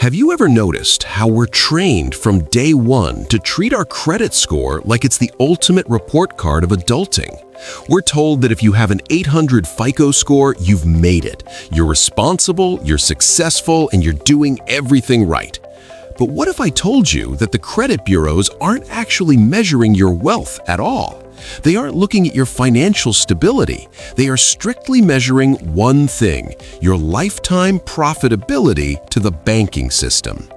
Have you ever noticed how we're trained from day one to treat our credit score like it's the ultimate report card of adulting? We're told that if you have an 800 FICO score, you've made it. You're responsible, you're successful, and you're doing everything right. But what if I told you that the credit bureaus aren't actually measuring your wealth at all? They aren't looking at your financial stability. They are strictly measuring one thing: your lifetime profitability to the banking system.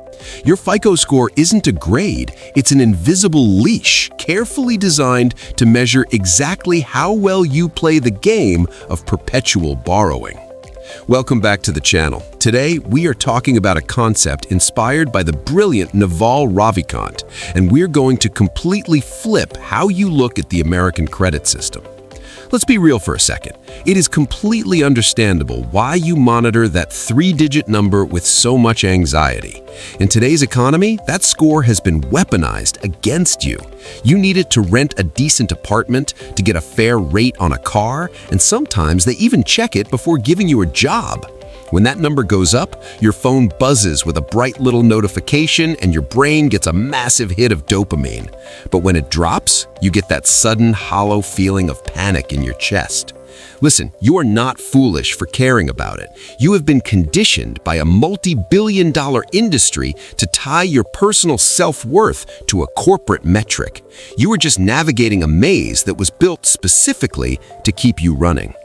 Your FICO score isn't a grade, it's an invisible leash carefully designed to measure exactly how well you play the game of perpetual borrowing. Welcome back to the channel. Today, we are talking about a concept inspired by the brilliant Naval Ravikant, and we're going to completely flip how you look at the American credit system. Let's be real for a second. It is completely understandable why you monitor that three-digit number with so much anxiety. In today's economy, that score has been weaponized against you. You need it to rent a decent apartment, to get a fair rate on a car, and sometimes they even check it before giving you a job. When that number goes up, your phone buzzes with a bright little notification and your brain gets a massive hit of dopamine. But when it drops, you get that sudden, hollow feeling of panic in your chest. Listen, you are not foolish for caring about it. You have been conditioned by a multi-billion-dollar industry to tie your personal self-worth to a corporate metric. You are just navigating a maze that was built specifically to keep you running.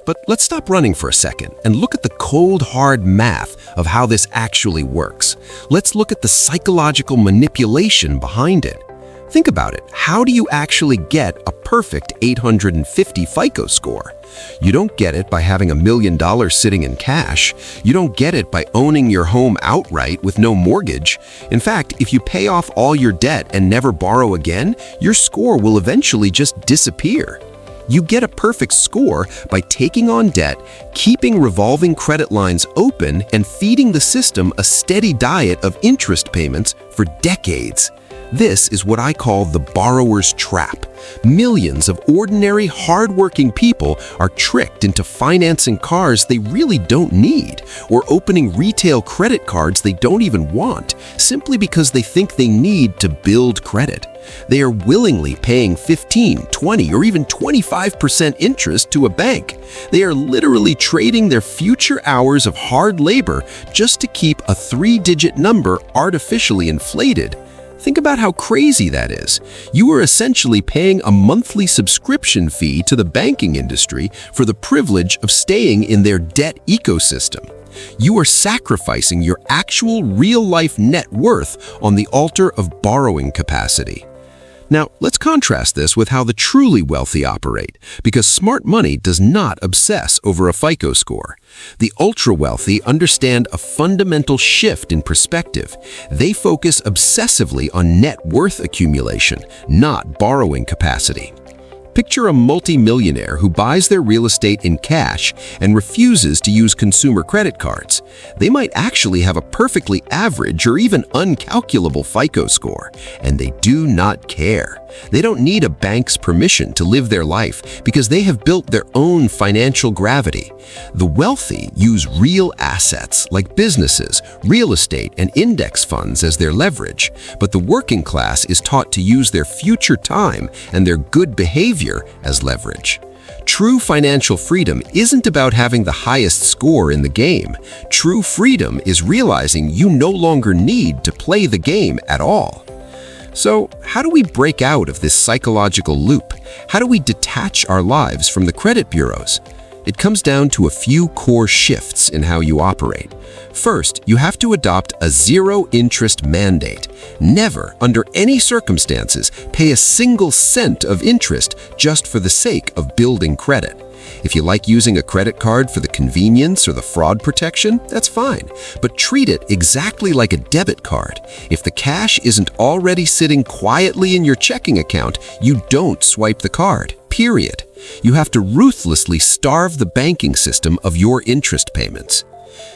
But let's stop running for a second and look at the cold, hard math of how this actually works. Let's look at the psychological manipulation behind it. Think about it. How do you actually get a perfect 850 FICO score? You don't get it by having $1 million sitting in cash. You don't get it by owning your home outright with no mortgage. In fact, if you pay off all your debt and never borrow again, your score will eventually just disappear. You get a perfect score by taking on debt, keeping revolving credit lines open, and feeding the system a steady diet of interest payments for decades. This is what I call the borrower's trap. Millions of ordinary, hardworking people are tricked into financing cars they really don't need, or opening retail credit cards they don't even want, simply because they think they need to build credit. They are willingly paying 15, 20, or even 25% interest to a bank. They are literally trading their future hours of hard labor just to keep a three-digit number artificially inflated. Think about how crazy that is. You are essentially paying a monthly subscription fee to the banking industry for the privilege of staying in their debt ecosystem. You are sacrificing your actual real-life net worth on the altar of borrowing capacity. Now, let's contrast this with how the truly wealthy operate, because smart money does not obsess over a FICO score. The ultra-wealthy understand a fundamental shift in perspective. They focus obsessively on net worth accumulation, not borrowing capacity. Picture a multi-millionaire who buys their real estate in cash and refuses to use consumer credit cards. They might actually have a perfectly average or even uncalculable FICO score, and they do not care. They don't need a bank's permission to live their life because they have built their own financial gravity. The wealthy use real assets like businesses, real estate, and index funds as their leverage, but the working class is taught to use their future time and their good behavior as leverage. True financial freedom isn't about having the highest score in the game. True freedom is realizing you no longer need to play the game at all. So, how do we break out of this psychological loop? How do we detach our lives from the credit bureaus? It comes down to a few core shifts in how you operate. First, you have to adopt a zero-interest mandate. Never, under any circumstances, pay a single cent of interest just for the sake of building credit. If you like using a credit card for the convenience or the fraud protection, that's fine, but treat it exactly like a debit card. If the cash isn't already sitting quietly in your checking account, you don't swipe the card, period. You have to ruthlessly starve the banking system of your interest payments.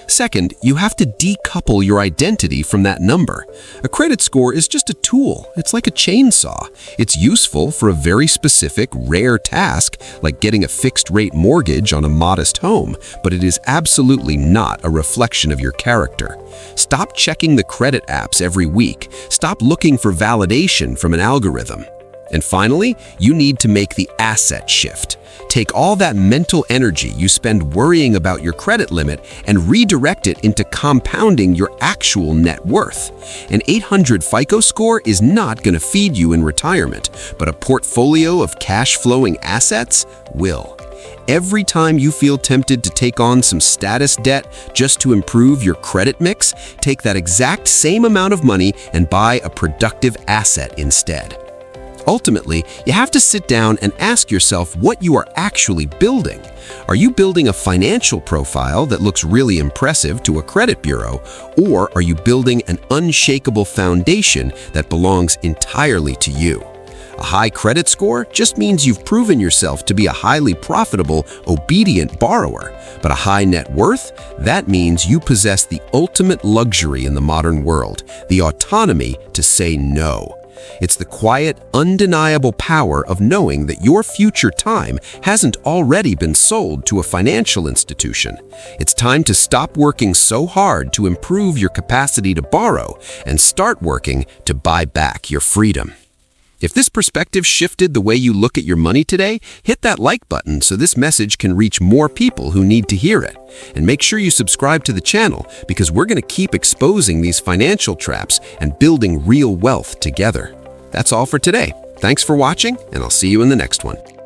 Second, you have to decouple your identity from that number. A credit score is just a tool. It's like a chainsaw. It's useful for a very specific, rare task, like getting a fixed-rate mortgage on a modest home, but it is absolutely not a reflection of your character. Stop checking the credit apps every week. Stop looking for validation from an algorithm. And finally, you need to make the asset shift. Take all that mental energy you spend worrying about your credit limit and redirect it into compounding your actual net worth. An 800 FICO score is not going to feed you in retirement, but a portfolio of cash-flowing assets will. Every time you feel tempted to take on some status debt just to improve your credit mix, take that exact same amount of money and buy a productive asset instead. Ultimately, you have to sit down and ask yourself what you are actually building. Are you building a financial profile that looks really impressive to a credit bureau, or are you building an unshakable foundation that belongs entirely to you? A high credit score just means you've proven yourself to be a highly profitable, obedient borrower. But a high net worth, that means you possess the ultimate luxury in the modern world, the autonomy to say no. It's the quiet, undeniable power of knowing that your future time hasn't already been sold to a financial institution. It's time to stop working so hard to improve your capacity to borrow and start working to buy back your freedom. If this perspective shifted the way you look at your money today, hit that like button so this message can reach more people who need to hear it. And make sure you subscribe to the channel because we're going to keep exposing these financial traps and building real wealth together. That's all for today. Thanks for watching, and I'll see you in the next one.